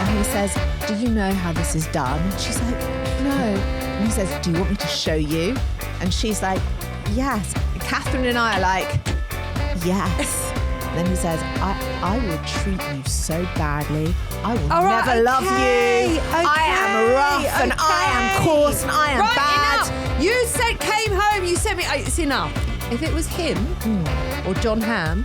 And he says, do you know how this is done? And she's like, no. And he says, do you want me to show you? And she's like, yes. And Catherine and I are like, yes. And then he says, I will treat you so badly. I will never love you. I am rough and I am coarse and I am bad. Enough. You came home, you sent me, it's enough. If it was him or John Hamm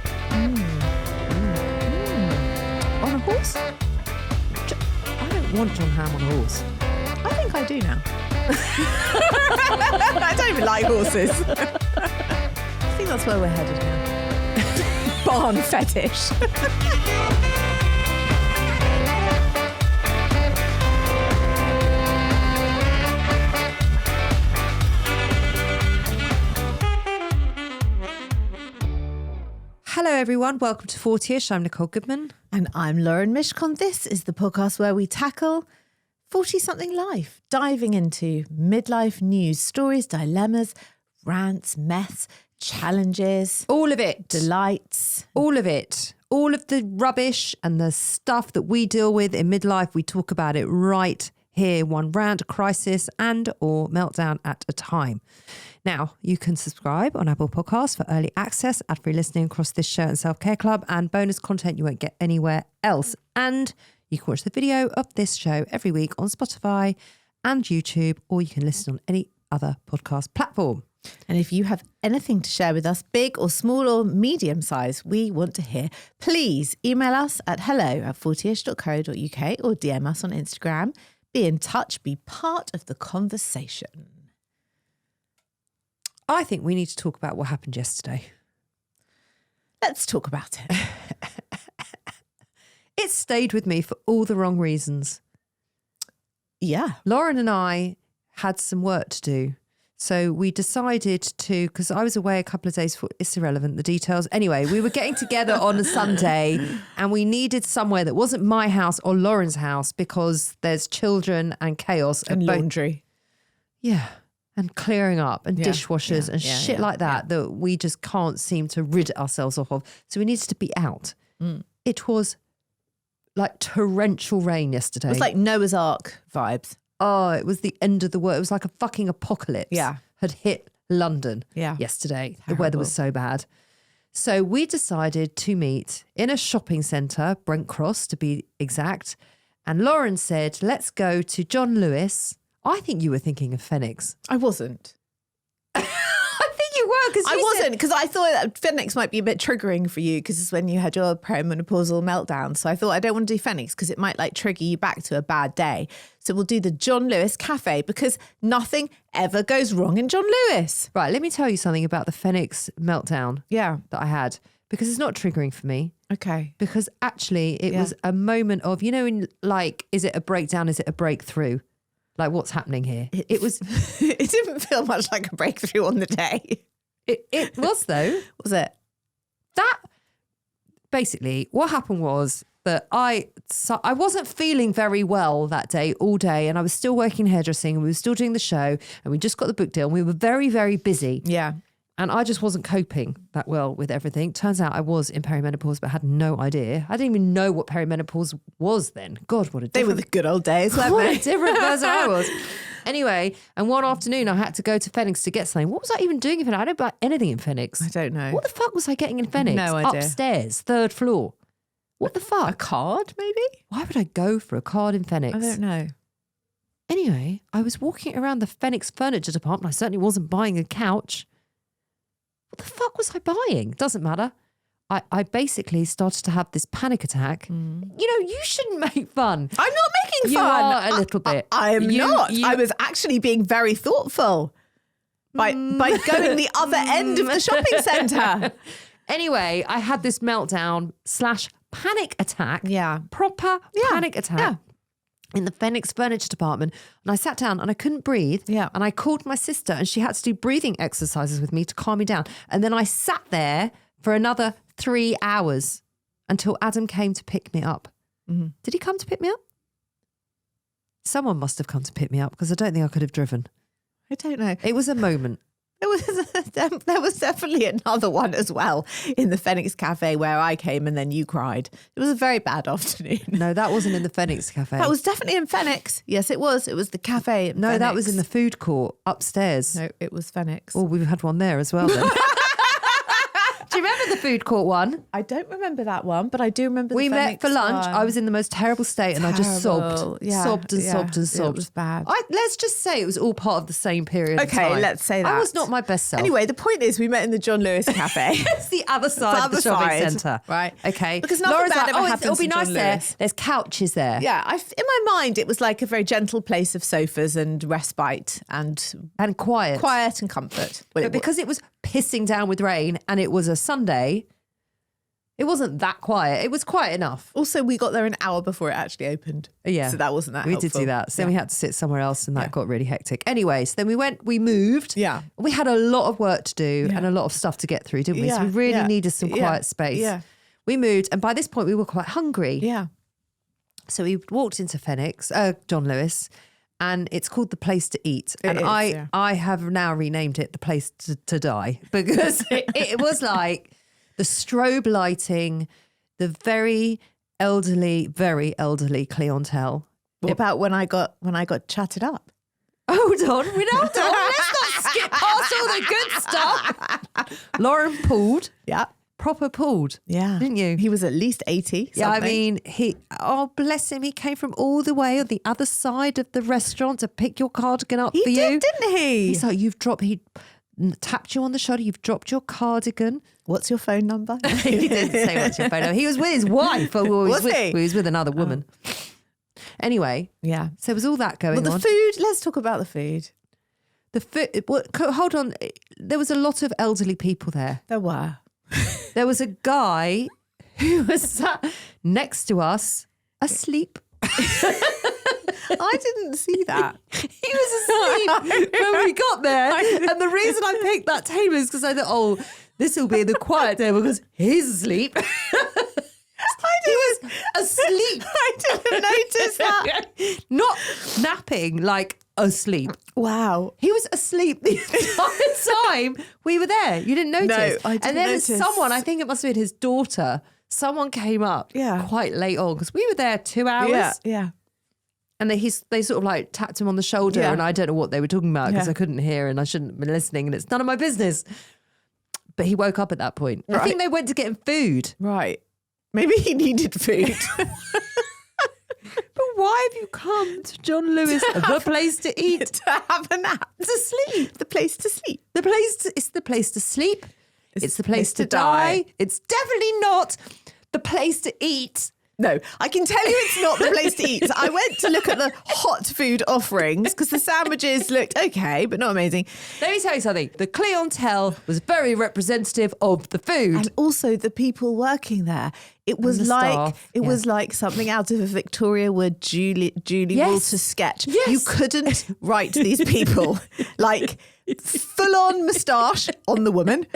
on a horse, I don't want John Hamm on a horse. I think I do now. I don't even like horses. I think that's where we're headed now. Barn fetish. Hello everyone, welcome to 40ish. I'm Nicole Goodman. And I'm Lauren Mishcon. This is the podcast where we tackle 40-something life, diving into midlife news, stories, dilemmas, rants, mess, challenges. All of it. Delights. All of it. All of the rubbish and the stuff that we deal with in midlife, we talk about it right here, one rant, crisis and or meltdown at a time. Now, you can subscribe on Apple Podcasts for early access, ad-free listening across this show and Self-Care Club, and bonus content you won't get anywhere else. And you can watch the video of this show every week on Spotify and YouTube, or you can listen on any other podcast platform. And if you have anything to share with us, big or small or medium size, we want to hear. Please email us at hello@40ish.co.uk or DM us on Instagram. Be in touch, be part of the conversation. I think we need to talk about what happened yesterday. Let's talk about it. It stayed with me for all the wrong reasons. Yeah. Lauren and I had some work to do. So we decided to, because I was away a couple of days for, it's irrelevant, the details. Anyway, we were getting together on a Sunday and we needed somewhere that wasn't my house or Lauren's house because there's children and chaos. And laundry. Yeah. And clearing up and dishwashers and shit like that that we just can't seem to rid ourselves of. So we needed to be out. It was like torrential rain yesterday. It was like Noah's Ark vibes. Oh, it was the end of the world. It was like a fucking apocalypse had hit London yesterday. Terrible. The weather was so bad. So we decided to meet in a shopping centre, Brent Cross to be exact. And Lauren said, let's go to John Lewis. I think you were thinking of Phoenix. I wasn't. I think you were. Cause I wasn't, because I thought that Phoenix might be a bit triggering for you because it's when you had your perimenopausal meltdown. So I thought I don't want to do Phoenix because it might like trigger you back to a bad day. So we'll do the John Lewis Cafe because nothing ever goes wrong in John Lewis. Right, let me tell you something about the Phoenix meltdown that I had because it's not triggering for me. Okay. Because actually it was a moment of, you know, in like, is it a breakdown? Is it a breakthrough? Like what's happening here? It was. It didn't feel much like a breakthrough on the day. It was though. Was it? That basically what happened was that I wasn't feeling very well that day all day, and I was still working hairdressing, and we were still doing the show, and we just got the book deal, and we were very, very busy. Yeah. And I just wasn't coping that well with everything. Turns out I was in perimenopause, but I had no idea. I didn't even know what perimenopause was then. God, what a different... They were the good old days, weren't what they? a different person I was. Anyway, and one afternoon I had to go to Phoenix to get something. What was I even doing in Phoenix? I don't buy anything in Phoenix. I don't know. What the fuck was I getting in Phoenix? No idea. Upstairs, 3rd floor. What the fuck? A card, maybe? Why would I go for a card in Phoenix? I don't know. Anyway, I was walking around the Phoenix furniture department. I certainly wasn't buying a couch. What the fuck was I buying? Doesn't matter. I basically started to have this panic attack. You know, you shouldn't make fun. I'm not making You fun. are a little bit. I am not. I was actually being very thoughtful by going the other end of the shopping centre. Anyway, I had this meltdown / panic attack. Yeah. Proper panic attack. Yeah. In the Phoenix furniture department, and I sat down and I couldn't breathe. Yeah. And I called my sister and she had to do breathing exercises with me to calm me down. And then I sat there for another 3 hours until Adam came to pick me up. Mm-hmm. Did he come to pick me up? Someone must have come to pick me up because I don't think I could have driven. I don't know. It was a moment. There was definitely another one as well in the Phoenix Cafe where I came and then you cried. It was a very bad afternoon. No, that wasn't in the Phoenix Cafe. That was definitely in Phoenix. Yes, it was. It was the cafe. No, Phoenix. that was in the food court upstairs. No, it was Phoenix. Oh, we've had one there as well then. Do you remember the food court one? I don't remember that one, but I do remember We the met Phoenix for lunch. one. I was in the most terrible state and I just sobbed. Terrible. Yeah, sobbed and yeah. sobbed and It sobbed. was bad. Let's just say it was all part of the same period of Okay, time. let's say that. I was not my best self. Anyway, the point is we met in the John Lewis Cafe. It's the other side of the shopping centre. Right. Okay. Because nothing Laura's bad like, ever happens it'll be in nice John there. Lewis. There's couches there. Yeah, in my mind, it was like a very gentle place of sofas and respite and And quiet. and comfort. Well, But because it was pissing down with rain and it was a Sunday, it wasn't that quiet. It was quiet enough. also, we got there an hour before it actually opened. Yeah. So that wasn't that We helpful. did do that. So Yeah. we had to sit somewhere else and that got really hectic. Anyways, then we moved. Yeah. We had a lot of work to do Yeah. and a lot of stuff to get through, didn't we? So Yeah, we really yeah, needed some yeah, quiet space. yeah. We moved and by this point we were quite hungry. Yeah. So we walked into Phoenix, John Lewis, and it's called The Place to Eat. And is, I yeah. have now renamed it The Place to Die because it was like the strobe lighting, the very elderly clientele. What about when I got chatted up? Hold on. Let's not skip past all the good stuff. Lauren pulled, Yeah. proper pulled. Yeah. Didn't you? He was at least 80. Yeah, I something. mean, oh, bless him. He came from all the way on the other side of the restaurant to pick your cardigan up He for did, you. didn't he? He's like, he tapped you on the shoulder. You've dropped your cardigan. What's your phone number? He didn't say what's your phone number. He was with his wife. Or Was he? He was with another woman. Anyway, Yeah. so there was all that going Well, the on. food, let's talk about the food. The food. Hold on. There was a lot of elderly people there. There were. There was a guy who was sat next to us asleep. I didn't see that. He was asleep when we got there. And the reason I picked that table is because I thought, this will be the quiet table because he's asleep. He was asleep. I didn't notice that. Not napping, like asleep. Wow. He was asleep the entire time we were there. You didn't notice? No, I didn't And then notice. someone, I think it must have been his daughter, someone came up quite late on because we were there 2 hours. Yeah, yeah. And they sort of like tapped him on the shoulder Yeah. and I don't know what they were talking about because Yeah. I couldn't hear and I shouldn't have been listening and it's none of my business. But he woke up at that point. I Right. think they went to get him food. Right. Maybe he needed food. But why have you come to John Lewis, the place to eat, to have a nap. to sleep? The place to sleep. It's the place to sleep. It's the place to die. It's definitely not the place to eat. No, I can tell you it's not the place to eat. So I went to look at the hot food offerings because the sandwiches looked okay, but not amazing. Let me tell you something. The clientele was very representative of the food. And also the people working there. It was the like staff, it yeah. was like something out of a Victoria Wood Julie Yes. Walters sketch. Yes. You couldn't write these people like full on moustache on the woman.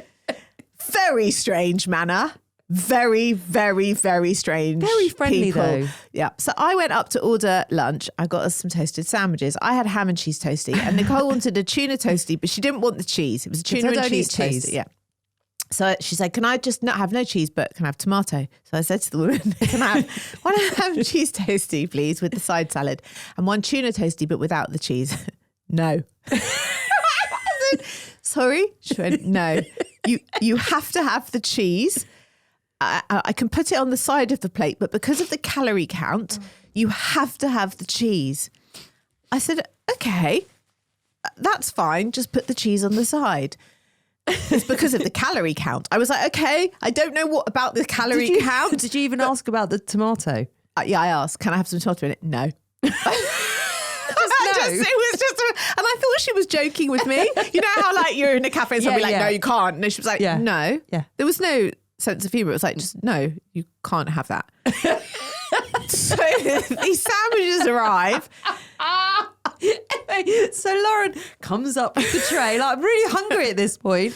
Very strange manner. Very, very, very strange. Very friendly, people. though. Yeah. So I went up to order lunch. I got us some toasted sandwiches. I had ham and cheese toasty, and Nicole wanted a tuna toasty, but she didn't want the cheese. It was a tuna I and don't cheese eat cheese. toasty. Yeah. So she said, "Can I just not have no cheese, but can I have tomato?" So I said to the woman, "Can I have one ham and cheese toasty, please, with the side salad, and one tuna toasty, but without the cheese?" No. I said, "Sorry." She went, "No. You have to have the cheese. I can put it on the side of the plate, but because of the calorie count, you have to have the cheese." I said, "Okay, that's fine. Just put the cheese on the side." It's because of the calorie count. I was like, "Okay, I don't know what about the calorie count." Did you even ask about the tomato? Yeah, I asked, "Can I have some tomato in it?" No. No. It was just, and I thought she was joking with me. You know how like you're in a cafe and somebody Yeah, like, yeah. "No, you can't." And she was like, Yeah. "No." Yeah. There was no sense of humour. It was like, just no, you can't have that. So these sandwiches arrive. So Lauren comes up with the tray. Like, I'm really hungry at this point.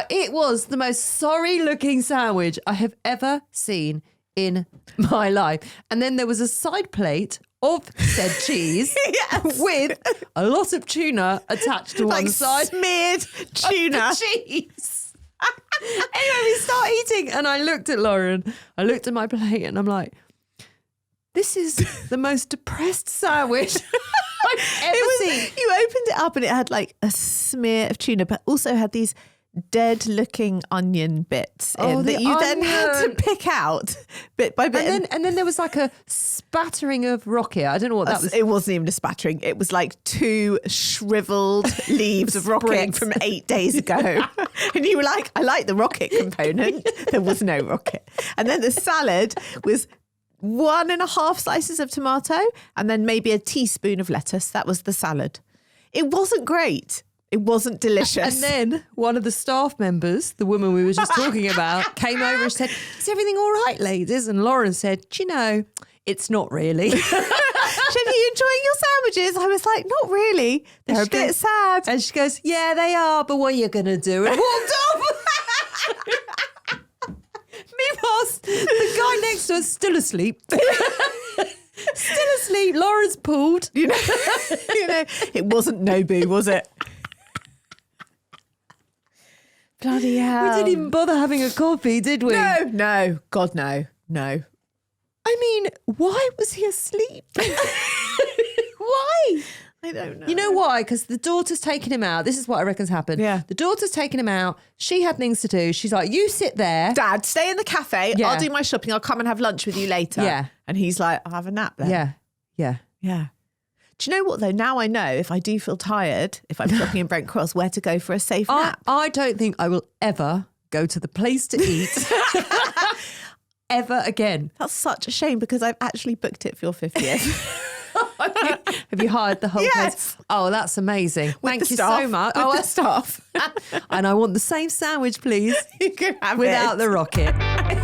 It was the most sorry looking sandwich I have ever seen in my life. And then there was a side plate of said cheese with a lot of tuna attached to one side. Smeared tuna. Cheese. Anyway, we start eating and I looked at Lauren. I looked at my plate and I'm like, this is the most depressed sandwich I've ever seen. You opened it up and it had like a smear of tuna, but also had these dead looking onion bits in that you then had to pick out bit by bit. And then there was like a spattering of rocket. I don't know what that was. It wasn't even a spattering. It was like 2 shriveled leaves of rocket from 8 days ago. And you were like, I like the rocket component. There was no rocket. And then the salad was 1.5 slices of tomato and then maybe a teaspoon of lettuce. That was the salad. It wasn't great. It wasn't delicious. And then one of the staff members, the woman we were just talking about, came over and said, is everything all right, ladies? And Lauren said, do you know, it's not really. She said, are you enjoying your sandwiches? I was like, not really. They're a bit sad. And she goes, yeah, they are, but what are you going to do? And walked off. Meanwhile, the guy next to us still asleep. Still asleep. Lauren's pulled. You know, it wasn't Nobu, was it? Bloody hell. We didn't even bother having a coffee, did we? No. God, no. I mean, why was he asleep? Why? I don't know. You know why? Because the daughter's taken him out. This is what I reckon's happened. Yeah. The daughter's taken him out. She had things to do. She's like, you sit there. Dad, stay in the cafe. Yeah. I'll do my shopping. I'll come and have lunch with you later. Yeah. And he's like, I'll have a nap then. Yeah. Do you know what though? Now I know if I do feel tired, if I'm shopping in Brent Cross, where to go for a safe nap. I don't think I will ever go to the place to eat ever again. That's such a shame because I've actually booked it for your 50th. Have you hired the whole Yes. place? Oh, that's amazing. Thank you staff, so much. With the staff. And I want the same sandwich, please, You can have without it. the rocket. There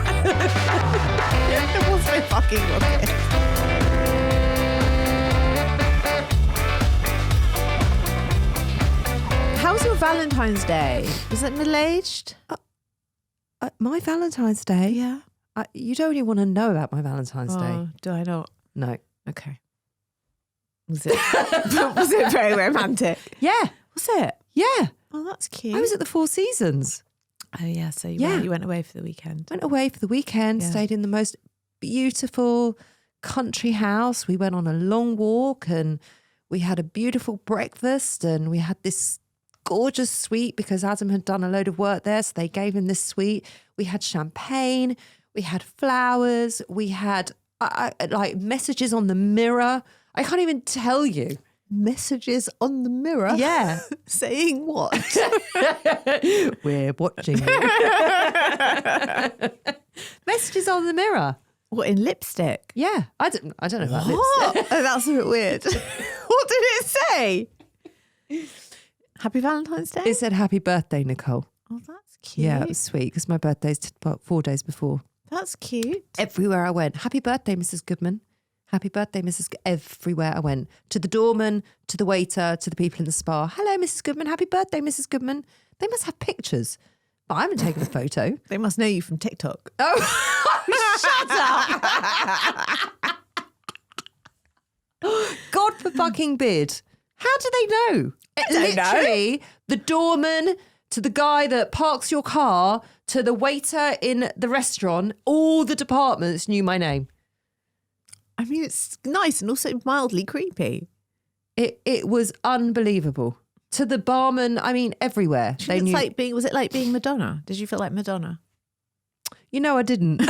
was no fucking rocket. How was your Valentine's Day? Was it middle-aged? My Valentine's Day? Yeah. You don't even want to know about my Valentine's Day. Oh, do I not? No. Okay. Was it? Was it very romantic? Yeah. Was it? Yeah. Oh, that's cute. I was at the Four Seasons. Oh yeah, so Yeah. you went away for the weekend. Went away for the weekend, Yeah. stayed in the most beautiful country house. We went on a long walk and we had a beautiful breakfast and we had this gorgeous suite because Adam had done a load of work there. So they gave him this suite. We had champagne, we had flowers, we had like messages on the mirror. I can't even tell you. Messages on the mirror? Yeah. Saying what? We're watching you. Messages on the mirror. What, in lipstick? Yeah. I don't know about What? lipstick. Oh, that's a bit weird. What did it say? Happy Valentine's Day? It said happy birthday, Nicole. Oh, that's cute. Yeah, it was sweet because my birthday's about 4 days before. That's cute. Everywhere I went, happy birthday, Mrs. Goodman. Happy birthday, Mrs. Everywhere I went. To the doorman, to the waiter, to the people in the spa. Hello, Mrs. Goodman. Happy birthday, Mrs. Goodman. They must have pictures. But I haven't taken a photo. They must know you from TikTok. Oh, shut up. God for fucking bid. How do they know? don't know. Literally, the doorman to the guy that parks your car to the waiter in the restaurant, all the departments knew my name. I mean, it's nice and also mildly creepy. It was unbelievable. To the barman, I mean, everywhere. They They knew. was it like being Madonna? Did you feel like Madonna? You know, I didn't.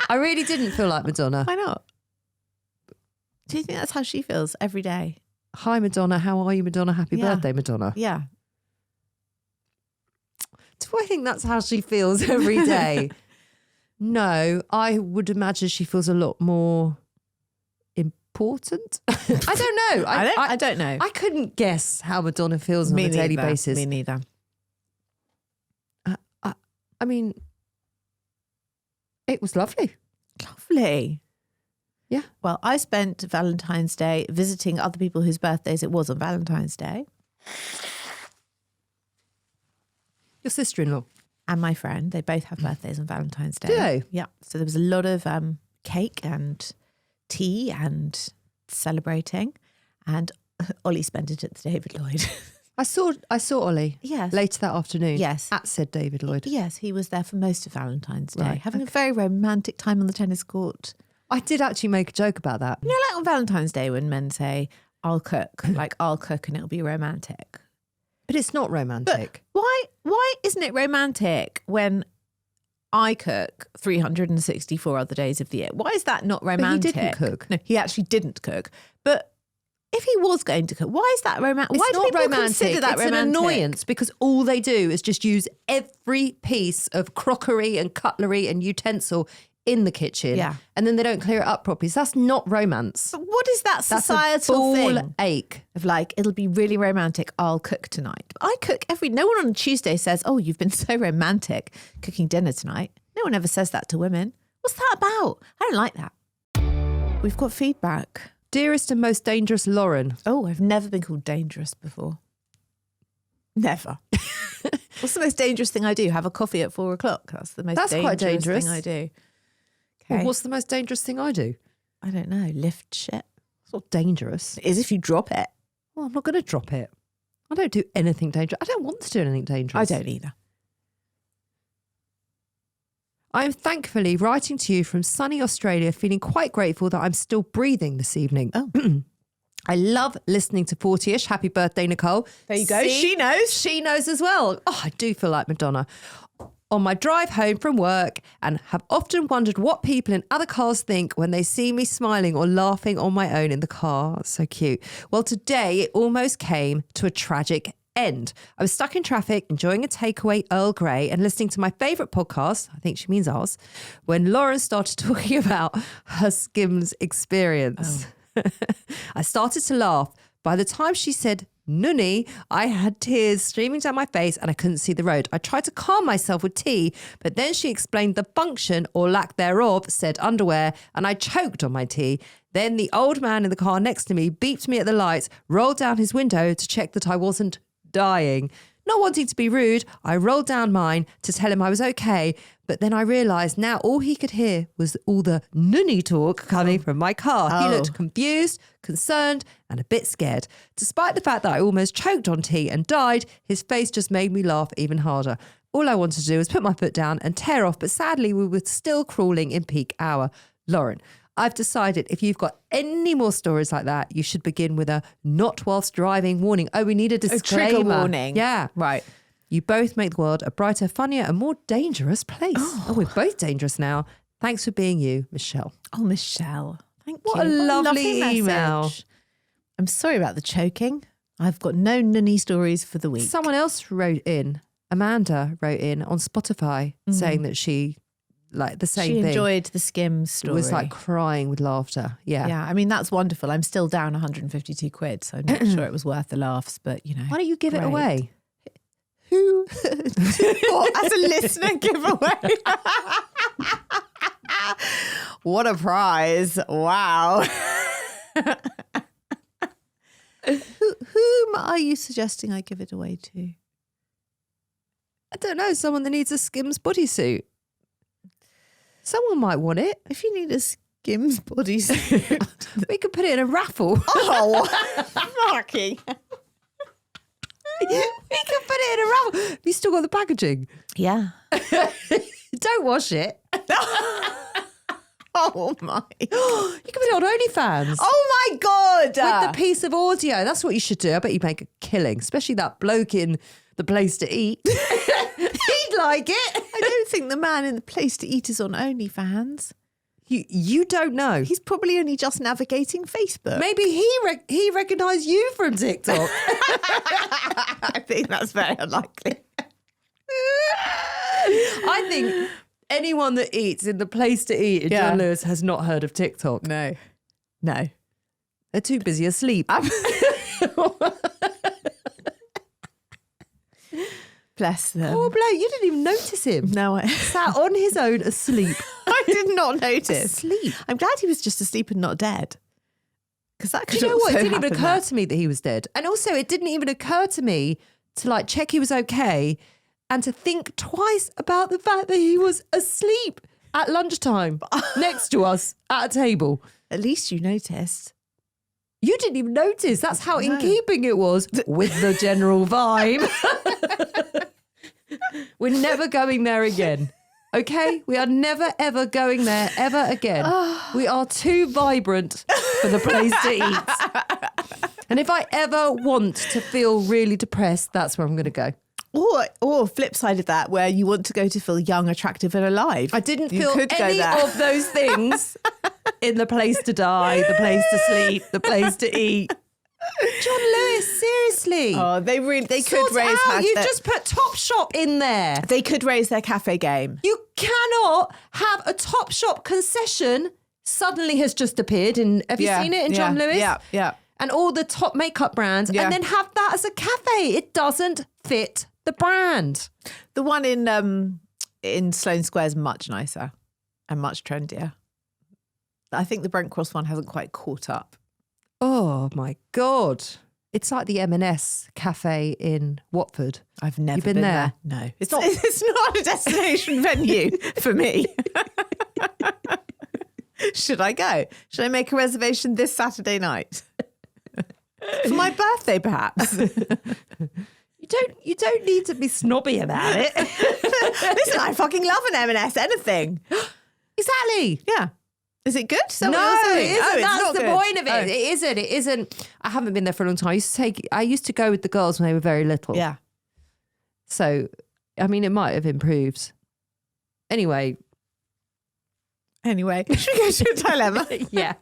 I really didn't feel like Madonna. Why not? Do you think that's how she feels every day? Hi, Madonna. How are you, Madonna? Happy Yeah. birthday, Madonna. Yeah. Do I think that's how she feels every day? No, I would imagine she feels a lot more important. I don't know. I don't know. I couldn't guess how Madonna feels on a daily basis. Me neither. I mean, it was lovely. Lovely. Yeah. Well, I spent Valentine's Day visiting other people whose birthdays it was on Valentine's Day. Your sister-in-law. And my friend, they both have birthdays on Valentine's Day. Do they? Yeah. So there was a lot of cake and tea and celebrating. And Ollie spent it at the David Lloyd. I saw Ollie Yes. later that afternoon. Yes. At said David Lloyd. Yes, he was there for most of Valentine's Day, Right, having a very romantic time on the tennis court. I did actually make a joke about that. You know, like on Valentine's Day when men say, I'll cook, like I'll cook and it'll be romantic. But it's not romantic. But why isn't it romantic when I cook 364 other days of the year? Why is that not romantic? But he didn't cook. No, he actually didn't cook. But if he was going to cook, why is that romantic? Why It's do not people romantic. consider that it's romantic? an annoyance because all they do is just use every piece of crockery and cutlery and utensil in the kitchen. Yeah. And then they don't clear it up properly. So that's not romance. But what is that That's societal a ball thing ache. of like, it'll be really romantic, I'll cook tonight. I cook no one on Tuesday says, oh, you've been so romantic cooking dinner tonight. No one ever says that to women. What's that about? I don't like that. We've got feedback. Dearest and most dangerous Lauren. Oh, I've never been called dangerous before. Never. What's the most dangerous thing I do? Have a coffee at 4 o'clock. That's the most That's quite dangerous. thing I do. Well, Okay. what's the most dangerous thing I do? I don't know. Lift shit. It's not dangerous. It is if you drop it. Well, I'm not going to drop it. I don't do anything dangerous. I don't want to do anything dangerous. I don't either. I am thankfully writing to you from sunny Australia, feeling quite grateful that I'm still breathing this evening. Oh. I love listening to 40ish. Happy birthday, Nicole. There you go. See? She knows. She knows as well. Oh, I do feel like Madonna. On my drive home from work, and have often wondered what people in other cars think when they see me smiling or laughing on my own in the car. That's so cute. Well, today it almost came to a tragic end. I was stuck in traffic, enjoying a takeaway Earl Grey and listening to my favourite podcast, I think she means ours, when Lauren started talking about her Skims experience. I started to laugh. By the time she said nunny, I had tears streaming down my face and I couldn't see the road. I tried to calm myself with tea, but then she explained the function or lack thereof, said underwear, and I choked on my tea. Then the old man in the car next to me beeped me at the lights, rolled down his window to check that I wasn't dying. Not wanting to be rude, I rolled down mine to tell him I was okay, but then I realised now all he could hear was all the nunny talk coming from my car. He looked confused, concerned, and a bit scared. Despite the fact that I almost choked on tea and died, his face just made me laugh even harder. All I wanted to do was put my foot down and tear off, but sadly we were still crawling in peak hour. Lauren, I've decided if you've got any more stories like that, you should begin with a not whilst driving warning. Oh, we need a disclaimer. Trigger warning. Yeah. Right. You both make the world a brighter, funnier and more dangerous place. Oh, we're both dangerous now. Thanks for being you, Michelle. Oh, Michelle. Thank What you. a lovely message. email. I'm sorry about the choking. I've got no nunny stories for the week. Someone else wrote in, Amanda wrote in on Spotify saying that she, like the same she thing. enjoyed the Skims story. Was like crying with laughter. Yeah. Yeah, I mean, that's wonderful. I'm still down 152 quid, so I'm not sure it was worth the laughs, but you know. Why don't you give it great. away? Who? What, as a listener giveaway? What a prize. Wow. Whom are you suggesting I give it away to? I don't know. Someone that needs a Skims bodysuit. Someone might want it. If you need a Skims bodysuit. We could put it in a raffle. Oh, fucking. We could put it in a raffle. Have you still got the packaging? Yeah. Don't wash it. Oh my. You can put it on OnlyFans. Oh my God. With the piece of audio. That's what you should do. I bet you make a killing, especially that bloke in The Place to Eat. He'd like it. I don't think the man in the Place to Eat is on OnlyFans. You don't know. He's probably only just navigating Facebook. Maybe he recognised you from TikTok. I think that's very unlikely. I think anyone that eats in The Place to Eat in Yeah. John Lewis has not heard of TikTok. No. No. They're too busy asleep. Bless them. Oh, bloke, you didn't even notice him. No, I Sat on his own asleep. did not notice. Asleep. I'm glad he was just asleep and not dead. Because that Do could you know what? It also didn't even happen occur that- to me that he was dead. And also, it didn't even occur to me to like check he was okay and to think twice about the fact that he was asleep at lunchtime next to us at a table. At least you noticed. You didn't even notice. That's how in keeping it was with the general vibe. We're never going there again. Okay? We are never, ever going there ever again. We are too vibrant for the place to eat. And if I ever want to feel really depressed, that's where I'm going to go. Or flip side of that, where you want to go to feel young, attractive and alive. I didn't feel any of those things in the place to die, the place to sleep, the place to eat. John Lewis, seriously. Oh, they could raise You just put Topshop in there. They could raise their cafe game. You cannot have a Topshop concession suddenly has just appeared in. Have you seen it in John Lewis? Yeah. And all the top makeup brands, and then have that as a cafe. It doesn't fit the brand. The one in Sloane Square is much nicer and much trendier. I think the Brent Cross one hasn't quite caught up. Oh my God. It's like the M&S cafe in Watford. I've never You've been there. No. It's not a destination venue for me. Should I go? Should I make a reservation this Saturday night? For my birthday, perhaps. You don't need to be snobby about it. Listen, I fucking love an M&S anything. Exactly. Yeah. Is it good? No, it isn't. Oh, That's the good. point of it. It isn't. I haven't been there for a long time. I used to go with the girls when they were very little. Yeah. So, I mean, it might have improved. Anyway, should we go to a dilemma? Yeah.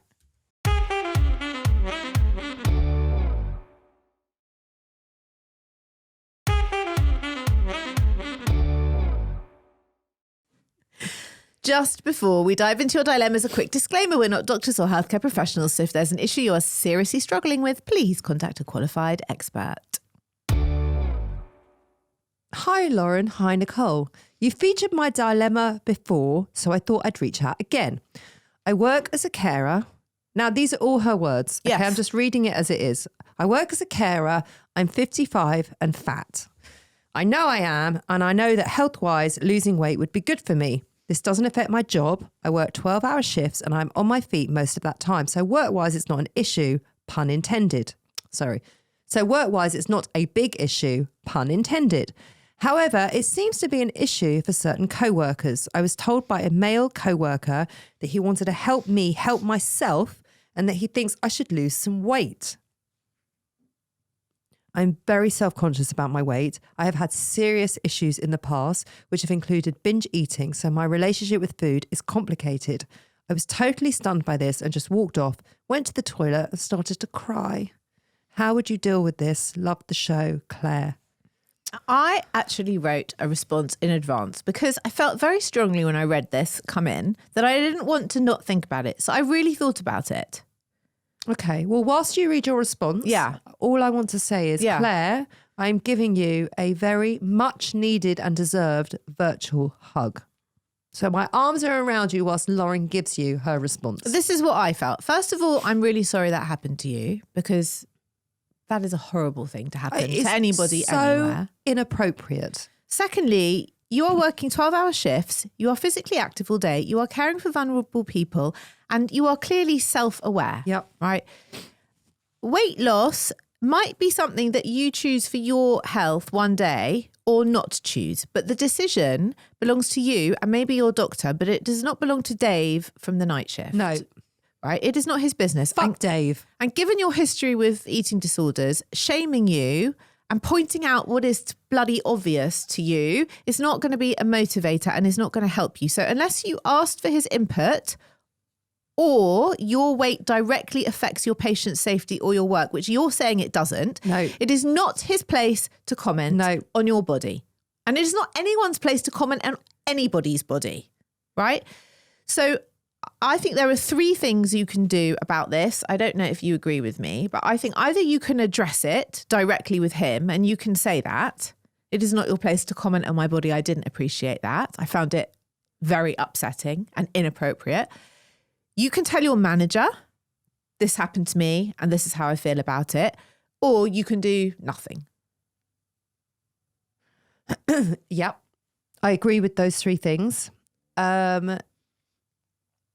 Just before we dive into your dilemmas, a quick disclaimer. We're not doctors or healthcare professionals, so if there's an issue you are seriously struggling with, please contact a qualified expert. Hi, Lauren. Hi, Nicole. You featured my dilemma before, so I thought I'd reach out again. I work as a carer. Now, these are all her words. Yes. Okay, I'm just reading it as it is. I work as a carer. I'm 55 and fat. I know I am, and I know that health-wise, losing weight would be good for me. This doesn't affect my job. I work 12-hour shifts and I'm on my feet most of that time. So work-wise, it's not an issue, pun intended. Sorry. So work-wise, it's not a big issue, pun intended. However, it seems to be an issue for certain co-workers. I was told by a male co-worker that he wanted to help me help myself and that he thinks I should lose some weight. I'm very self-conscious about my weight. I have had serious issues in the past, which have included binge eating, so my relationship with food is complicated. I was totally stunned by this and just walked off, went to the toilet and started to cry. How would you deal with this? Love the show, Claire. I actually wrote a response in advance because I felt very strongly when I read this come in that I didn't want to not think about it. So I really thought about it. Okay, well, whilst you read your response, all I want to say is, Claire, I'm giving you a very much needed and deserved virtual hug. So my arms are around you whilst Lauren gives you her response. This is what I felt. First of all, I'm really sorry that happened to you because that is a horrible thing to happen to anybody anywhere. Inappropriate. Secondly, you are working 12-hour shifts. You are physically active all day. You are caring for vulnerable people and you are clearly self-aware. Yep. Right. Weight loss might be something that you choose for your health one day or not choose. But the decision belongs to you and maybe your doctor, but it does not belong to Dave from the night shift. No. Right? It is not his business. Fuck Dave. And given your history with eating disorders, shaming you and pointing out what is bloody obvious to you is not going to be a motivator and is not going to help you. So unless you asked for his input or your weight directly affects your patient's safety or your work, which you're saying it doesn't, it is not his place to comment on your body. And it is not anyone's place to comment on anybody's body, right? So I think there are three things you can do about this. I don't know if you agree with me, but I think either you can address it directly with him and you can say that. It is not your place to comment on my body. I didn't appreciate that. I found it very upsetting and inappropriate. You can tell your manager, this happened to me and this is how I feel about it. Or you can do nothing. Yep. I agree with those three things.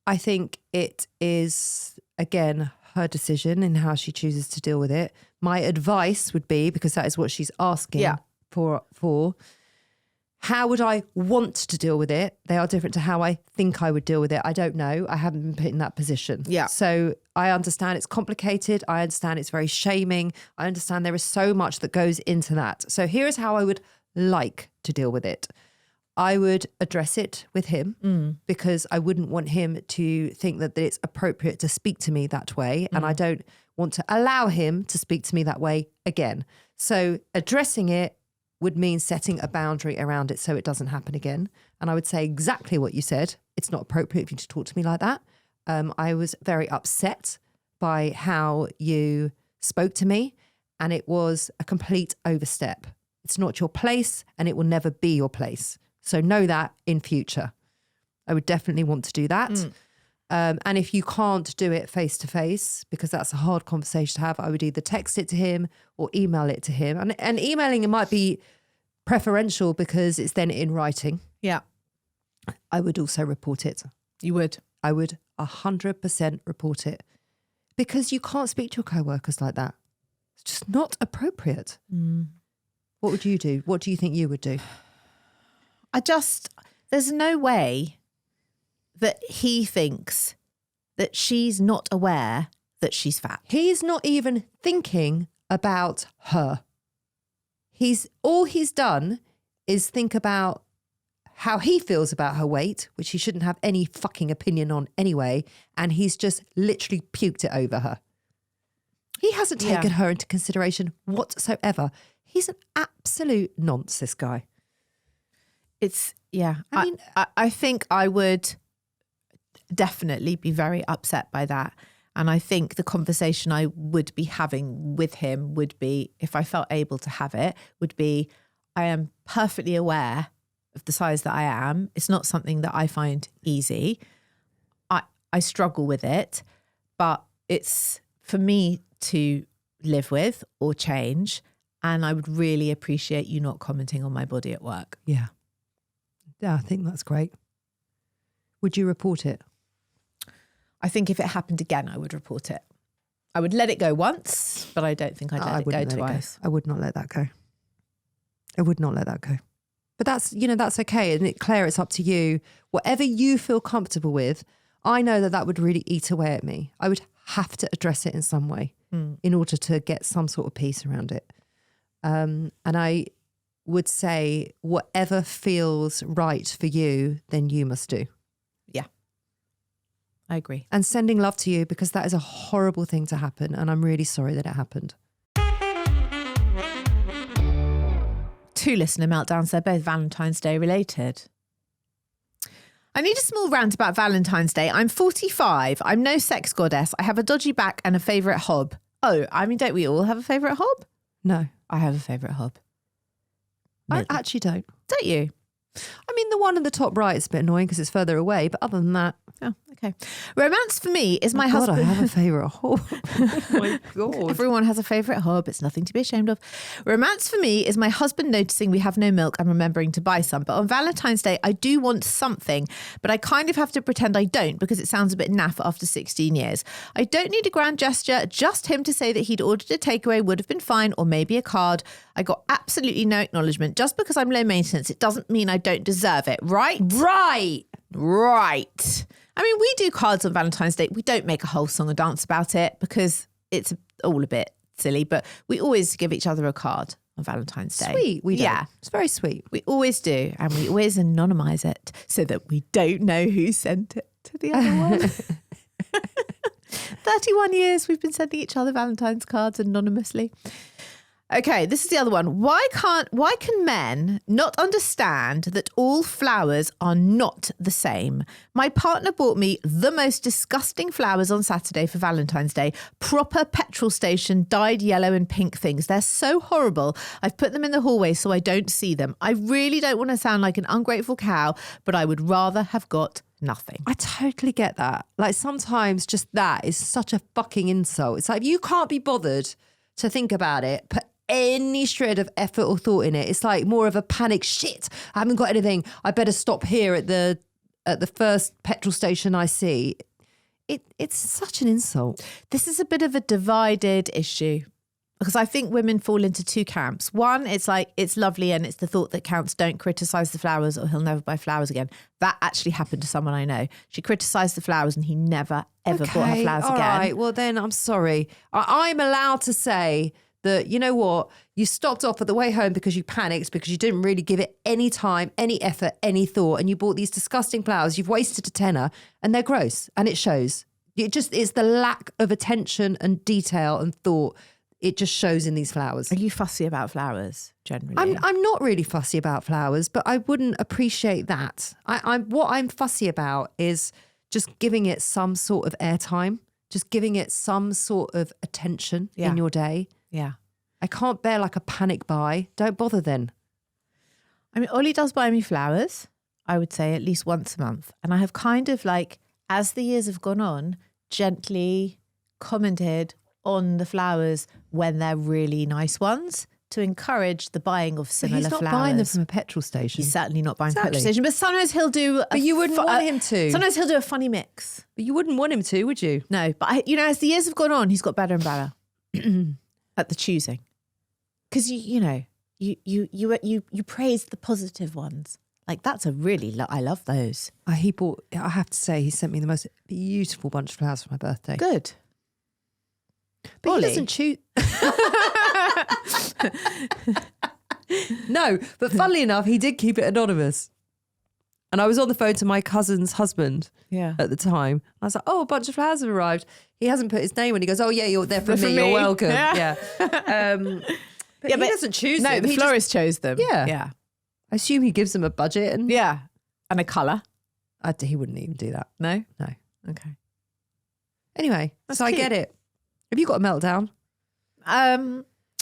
I think it is again, her decision in how she chooses to deal with it. My advice would be, because that is what she's asking for, how would I want to deal with it? They are different to how I think I would deal with it. I don't know. I haven't been put in that position. Yeah. So I understand it's complicated. I understand it's very shaming. I understand there is so much that goes into that. So here is how I would like to deal with it. I would address it with him because I wouldn't want him to think that it's appropriate to speak to me that way. And I don't want to allow him to speak to me that way again. So addressing it would mean setting a boundary around it so it doesn't happen again. And I would say exactly what you said. It's not appropriate for you to talk to me like that. I was very upset by how you spoke to me, and it was a complete overstep. It's not your place, and it will never be your place. So know that in future. I would definitely want to do that. And if you can't do it face to face, because that's a hard conversation to have, I would either text it to him or email it to him. And emailing it might be preferential because it's then in writing. Yeah. I would also report it. You would? I would 100% report it, because you can't speak to your co-workers like that. It's just not appropriate. What would you do? What do you think you would do? There's no way that he thinks that she's not aware that she's fat. He's not even thinking about her. All he's done is think about how he feels about her weight, which he shouldn't have any fucking opinion on anyway. And he's just literally puked it over her. He hasn't taken her into consideration whatsoever. He's an absolute nonce, this guy. I think I would definitely be very upset by that. And I think the conversation I would be having with him would be, if I felt able to have it, would be, I am perfectly aware of the size that I am. It's not something that I find easy. I struggle with it, but it's for me to live with or change. And I would really appreciate you not commenting on my body at work. Yeah. Yeah, I think that's great. Would you report it? I think if it happened again, I would report it. I would let it go once, but I don't think I'd let it go twice. I would not let that go. I would not let that go. But that's okay. And Claire, it's up to you. Whatever you feel comfortable with, I know that would really eat away at me. I would have to address it in some way in order to get some sort of peace around it. And I would say whatever feels right for you, then you must do. Yeah, I agree. And sending love to you, because that is a horrible thing to happen. And I'm really sorry that it happened. 2 listener meltdowns. They're both Valentine's Day related. I need a small rant about Valentine's Day. I'm 45. I'm no sex goddess. I have a dodgy back and a favourite hob. Oh, I mean, don't we all have a favourite hob? No. I have a favourite hob. I actually don't. Don't you? I mean, the one in the top right is a bit annoying because it's further away, but other than that. Oh, okay. Romance for me is my husband. I have a favourite hob. Oh my God. Everyone has a favourite hob. It's nothing to be ashamed of. Romance for me is my husband noticing we have no milk and remembering to buy some. But on Valentine's Day, I do want something, but I kind of have to pretend I don't because it sounds a bit naff after 16 years. I don't need a grand gesture. Just him to say that he'd ordered a takeaway would have been fine, or maybe a card. I got absolutely no acknowledgement. Just because I'm low maintenance, it doesn't mean I don't deserve it, right? Right. I mean, we do cards on Valentine's Day. We don't make a whole song and dance about it because it's all a bit silly, but we always give each other a card on Valentine's Day. Sweet, we do. Yeah. It's very sweet. We always do, and we always anonymise it so that we don't know who sent it to the other one. 31 years we've been sending each other Valentine's cards anonymously. Okay, this is the other one. Why can men not understand that all flowers are not the same? My partner bought me the most disgusting flowers on Saturday for Valentine's Day. Proper petrol station, dyed yellow and pink things. They're so horrible. I've put them in the hallway so I don't see them. I really don't want to sound like an ungrateful cow, but I would rather have got nothing. I totally get that. Like, sometimes just that is such a fucking insult. It's like, if you can't be bothered to think about it, put any shred of effort or thought in it. It's like more of a panic. Shit, I haven't got anything. I better stop here at the first petrol station I see. it's such an insult. This is a bit of a divided issue because I think women fall into two camps. One, it's like, it's lovely and it's the thought that counts. Don't criticise the flowers or he'll never buy flowers again. That actually happened to someone I know. She criticised the flowers and he never, ever bought her flowers all again. Right, well then I'm sorry. I'm allowed to say that, you know what, you stopped off at the way home because you panicked because you didn't really give it any time, any effort, any thought, and you bought these disgusting flowers. You've wasted a tenner and they're gross and it shows. It's the lack of attention and detail and thought. It just shows in these flowers. Are you fussy about flowers generally? I'm not really fussy about flowers, but I wouldn't appreciate that. What I'm fussy about is just giving it some sort of airtime, just giving it some sort of attention in your day. Yeah. I can't bear like a panic buy. Don't bother then. I mean, Ollie does buy me flowers, I would say at least once a month. And I have kind of like, as the years have gone on, gently commented on the flowers when they're really nice ones to encourage the buying of similar flowers. He's not buying them from a petrol station. He's certainly not buying from a petrol station, but sometimes he'll do... But you wouldn't want him to. Sometimes he'll do a funny mix. But you wouldn't want him to, would you? No, but as the years have gone on, he's got better and better at the choosing. Because, you praise the positive ones. Like, that's a really... I love those. I have to say, he sent me the most beautiful bunch of flowers for my birthday. Good. But Ollie. he doesn't choose. No, but funnily enough, he did keep it anonymous. And I was on the phone to my cousin's husband at the time. I was like, oh, a bunch of flowers have arrived. He hasn't put his name on. He goes, oh, yeah, they're from me. You're welcome. Yeah. But he doesn't choose them. No, the florist chose them. Yeah. Yeah. I assume he gives them a budget. And Yeah. And a colour. he wouldn't even do that. No? No. Okay. Anyway, That's so cute. I get it. Have you got a meltdown? I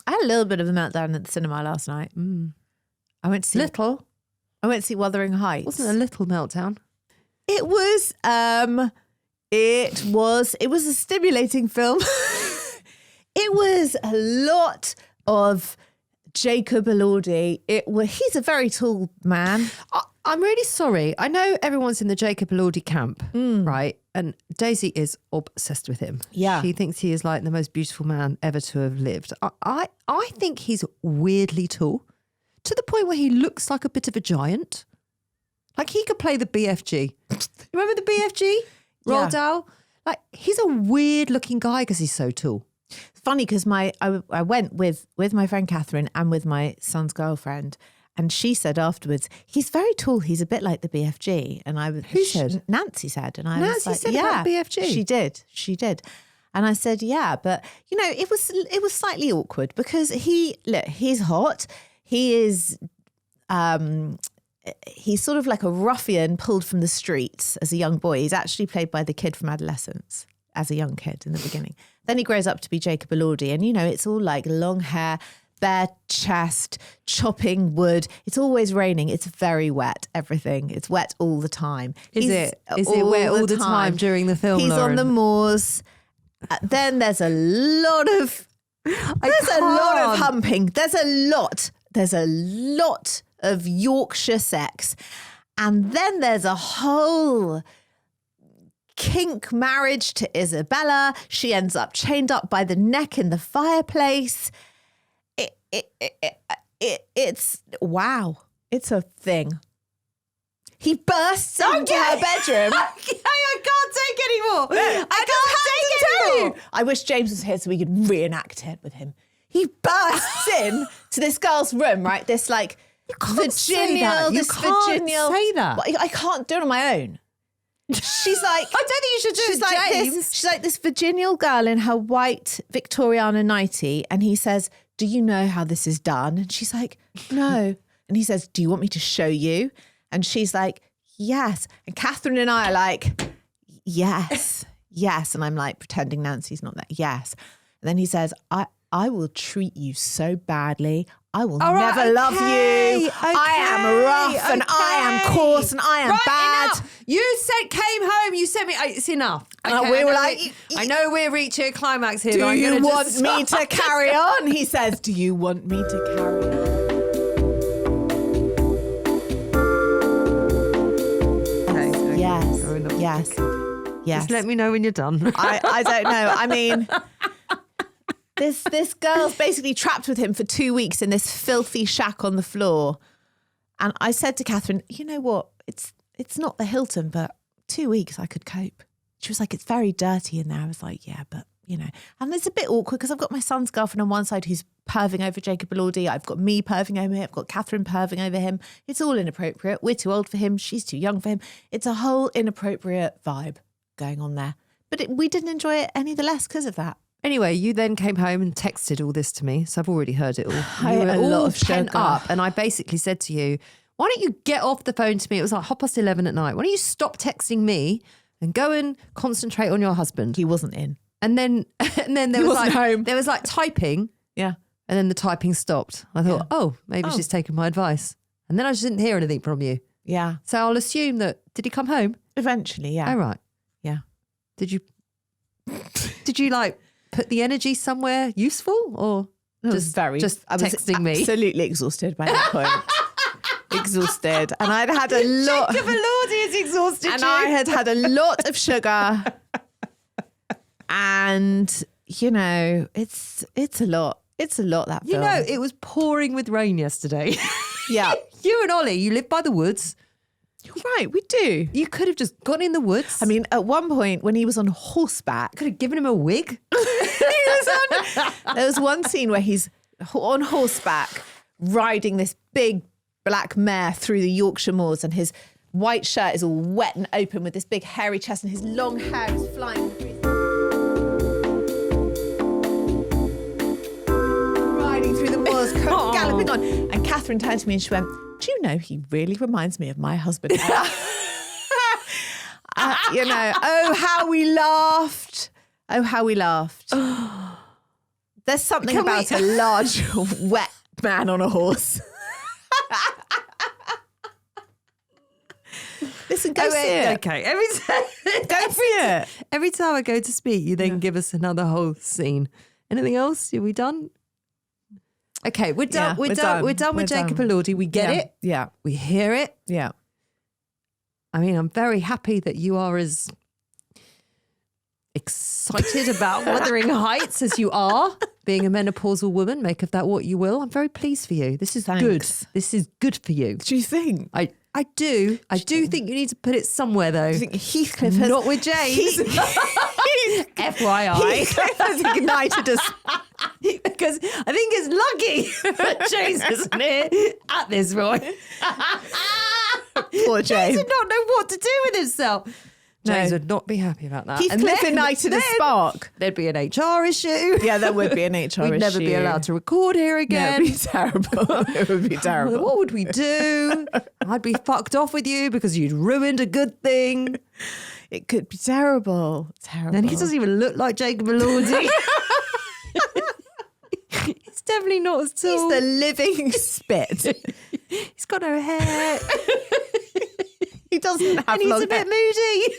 had a little bit of a meltdown at the cinema last night. I went to see Wuthering Heights. Wasn't a little meltdown. It was a stimulating film. It was a lot of Jacob Elordi. He's a very tall man. I'm really sorry. I know everyone's in the Jacob Elordi camp, right? And Daisy is obsessed with him. Yeah. She thinks he is like the most beautiful man ever to have lived. I think he's weirdly tall to the point where he looks like a bit of a giant. Like he could play the BFG. Remember the BFG? Roald Dahl? Like he's a weird looking guy because he's so tall. It's funny because I went with my friend Catherine and with my son's girlfriend. And she said afterwards, he's very tall. He's a bit like the BFG. And I was... Who said? Nancy said. And I Nancy was like, said yeah, about BFG? She did. And I said, yeah, but, it was slightly awkward because he's hot. He is... he's sort of like a ruffian pulled from the streets as a young boy. He's actually played by the kid from Adolescence as a young kid in the beginning. Then he grows up to be Jacob Elordi. And, it's all like long hair, bare chest, chopping wood. It's always raining. It's very wet, everything. It's wet all the time. Is it wet all the time during the film, He's Lauren? on the moors. Then there's a lot of... There's a lot of humping. There's a lot of Yorkshire sex. And then there's a whole kink marriage to Isabella. She ends up chained up by the neck in the fireplace. It's wow. It's a thing. He bursts into her bedroom. I can't take anymore. I can't take it anymore. I wish James was here so we could reenact it with him. He bursts in to this girl's room, right? This like Virginial. You can't say that. Well, I can't do it on my own. She's like, I don't think you should do she's it, like James. she's like this Virginial girl in her white Victoriana nightie, and he says, "Do you know how this is done?" And she's like, "No." And he says, "Do you want me to show you?" And she's like, "Yes." And Catherine and I are like, "Yes, yes." And I'm like pretending Nancy's not there. Yes. And then he says, I will treat you so badly. I will never love you. I am rough and I am coarse and I am bad. Enough. You came home. You sent me. It's enough. And we were like, I know we're reaching a climax here. do but I'm you gonna want just me stop. to carry on? He says, do you want me to carry on? Yes. Yes. Yes. Just let me know when you're done. I don't know. I mean, this girl's basically trapped with him for 2 weeks in this filthy shack on the floor. And I said to Catherine, you know what? It's not the Hilton, but 2 weeks I could cope. She was like, it's very dirty in there. I was like, yeah, but you know. And it's a bit awkward because I've got my son's girlfriend on one side who's perving over Jacob Elordi. I've got me perving over him. I've got Catherine perving over him. It's all inappropriate. We're too old for him. She's too young for him. It's a whole inappropriate vibe going on there. But we didn't enjoy it any the less because of that. Anyway, you then came home and texted all this to me. So I've already heard it all. I You ate were a lot all of pent sugar. up. And I basically said to you, why don't you get off the phone to me? It was like 11:30 at night. Why don't you stop texting me and go and concentrate on your husband? He wasn't in. And then there was wasn't like home. there was like typing, Yeah. and then the typing stopped. I thought, maybe she's taken my advice. And then I just didn't hear anything from you. Yeah. So I'll assume that, did he come home? Eventually, yeah. Oh, right. Yeah. Did you like put the energy somewhere useful, or I was texting me? Absolutely exhausted by that point. Exhausted. And I'd had a lot. Jacob Elordi is exhausted. And I had had a lot of sugar. And, you know, it's a lot. It's a lot, that You film. know, it was pouring with rain yesterday. Yeah. You and Ollie, you live by the woods. You're right, we do. You could have just gone in the woods. I mean, at one point when he was on horseback, could have given him a wig. there was one scene where he's on horseback riding this big black mare through the Yorkshire moors, and his white shirt is all wet and open with this big hairy chest, and his long hair is flying riding through the moors, galloping on. And Catherine turned to me and she went, do you know, he really reminds me of my husband. You know, oh, how we laughed. Oh, how we laughed. There's something about a large, wet man on a horse. Listen, go see it. Okay, Go see it. every time I go to speak, you then give us another whole scene. Anything else? Are we done? Okay, we're done. Yeah, we're done. We're done with Jacob Elordi. We get it. Yeah. We hear it. Yeah. I mean, I'm very happy that you are as excited about Wuthering Heights as you are. Being a menopausal woman, make of that what you will. I'm very pleased for you. This is good. This is good for you. Do you think? I do. I do think you need to put it somewhere, though. I think Heathcliff has... Not with James. FYI. Heathcliff has ignited us. Because I think it's lucky that James isn't here at this point. Poor James. James would not know what to do with himself. James would not be happy about that. Heathcliff ignited a spark. There'd be an HR issue. Yeah, there would be an HR issue. We'd never be allowed to record here again. It would be terrible. It would be terrible. What would we do? I'd be fucked off with you because you'd ruined a good thing. It could be terrible. Terrible. And he doesn't even look like Jacob Elordi. He's definitely not at all. He's the living spit. He's got no hair. He doesn't have and he's long a bit hair. moody.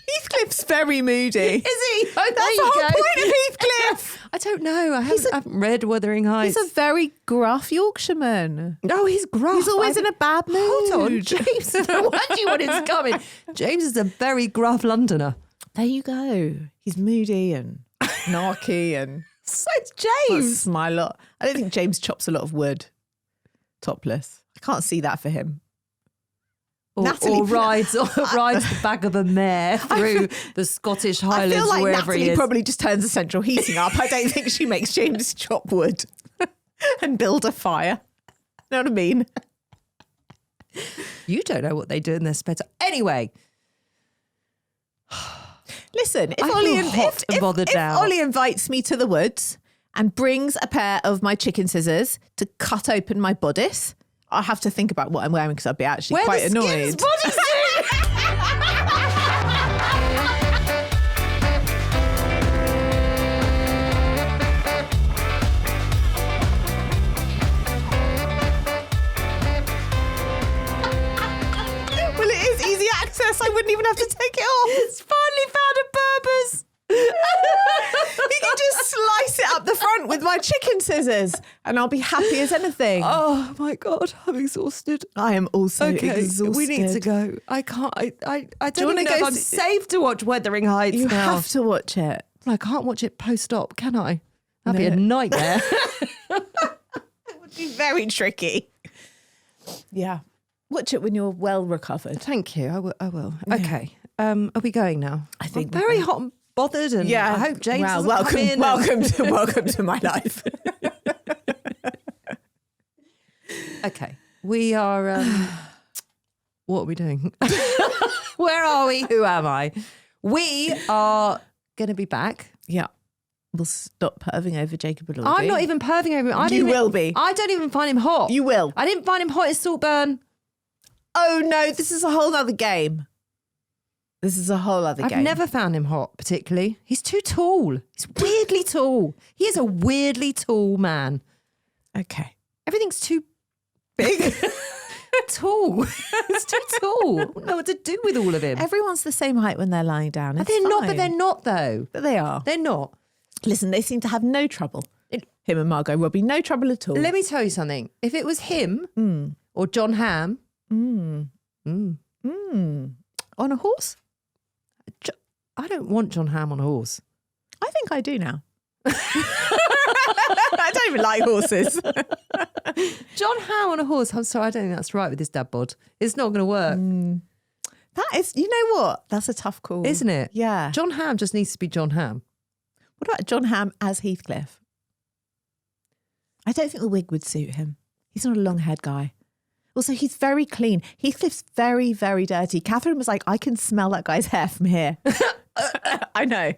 Heathcliff's very moody. Is he? Oh, That's the whole point of Heathcliff. I don't know. I haven't read Wuthering Heights. He's a very gruff Yorkshireman. No, he's gruff. He's always in a bad mood. Hold on, James. No wonder what is coming. James is a very gruff Londoner. There you go. He's moody and narky and So's doesn't James. smile a lot. I don't think James chops a lot of wood topless. I can't see that for him. Or rides the back of a mare through the Scottish Highlands, I feel like wherever he Natalie is. probably just turns the central heating up. I don't think she makes James chop wood and build a fire. Know what I mean? You don't know what they do in their spare time. Anyway. Listen, if I feel Ollie, hot and bothered if now. Ollie invites me to the woods and brings a pair of my chicken scissors to cut open my bodice, I'll have to think about what I'm wearing because I'd be actually quite annoyed. Well, it is easy access. I wouldn't even have to take it off. It's finally found a purpose. You can just slice it up the front front with my chicken scissors and I'll be happy as anything. Oh my God, I'm exhausted. I am also exhausted. We need to go. I can't. I don't even know if I'm see- safe to watch Wuthering Heights You now. have to watch it. I can't watch it post-op, can I? That'd be No. a nightmare. It would be very tricky. Yeah. Watch it when you're well recovered. Thank you. I will. Okay. Are we going now? I think I'm we're very going. hot and bothered, and Yeah. I hope James Wow, doesn't come in. welcome to my life. Okay. We are. What are we doing? Where are we? Who am I? We are going to be back. Yeah. We'll stop perving over Jacob Elordi. I'm not even perving over him. You will be. I don't even find him hot. You will. I didn't find him hot as Saltburn. Oh no, this is a whole other game. This is a whole other I've game. never found him hot particularly. He's too tall. He's weirdly tall. He is a weirdly tall man. Okay. Everything's too big. Tall. It's too tall. I don't know what to do with all of him. Everyone's the same height when they're lying down. But It's they're not. fine. But they're not though. But they are. They're not. Listen, they seem to have no trouble. Him and Margot Robbie, no trouble at all. Let me tell you something. If it was him or John Hamm, On a horse? I don't want John Hamm on a horse. I think I do now. I don't even like horses. John Hamm on a horse. I'm sorry, I don't think that's right with this dad bod. It's not going to work, That is, you know what? That's a tough call. isn't it? Yeah. John Hamm just needs to be John Hamm. What about John Hamm as Heathcliff? I don't think the wig would suit him. He's not a long-haired guy. Also, he's very clean. Heathcliff's very, very dirty. Catherine was like, I can smell that guy's hair from here. I know.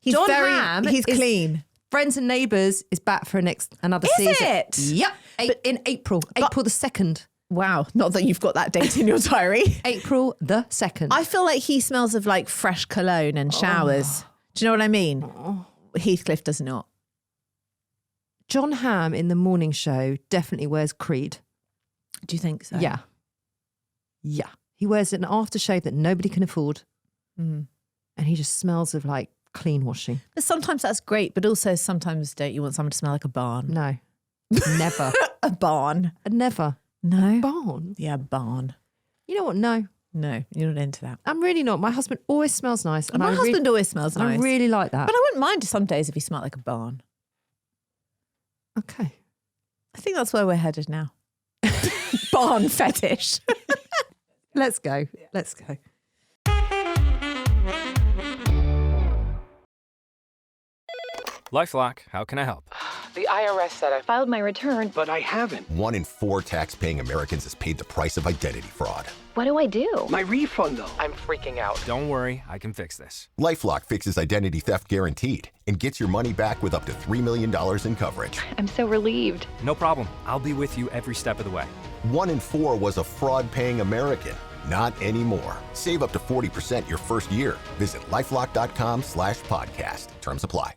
He's John Hamm he's is- clean. Friends and Neighbours is back for another Is season. it? Yep. In April. April the 2nd. Wow. Not that you've got that date in your diary. April the 2nd. I feel like he smells of like fresh cologne and showers. Do you know what I mean? Heathcliff does not. John Hamm in the morning show definitely wears Creed. Do you think so? Yeah. Yeah. He wears an aftershave that nobody can afford. And he just smells of like clean washing. But sometimes that's great, but also sometimes don't you want someone to smell like a barn? No. Never. A barn? Never. No. Barn. Yeah, barn. You know what? No. No, you're not into that. I'm really not. My husband always smells nice. And My husband always smells I nice. really like that. But I wouldn't mind some days if he smelled like a barn. Okay. I think that's where we're headed now. Barn fetish. Let's go. Let's go. LifeLock, how can I help? The IRS said I filed my return. But I haven't. 1 in 4 tax-paying Americans has paid the price of identity fraud. What do I do? My refund, though. I'm freaking out. Don't worry, I can fix this. LifeLock fixes identity theft guaranteed and gets your money back with up to $3 million in coverage. I'm so relieved. No problem. I'll be with you every step of the way. 1 in 4 was a fraud-paying American. Not anymore. Save up to 40% your first year. Visit LifeLock.com/podcast. Terms apply.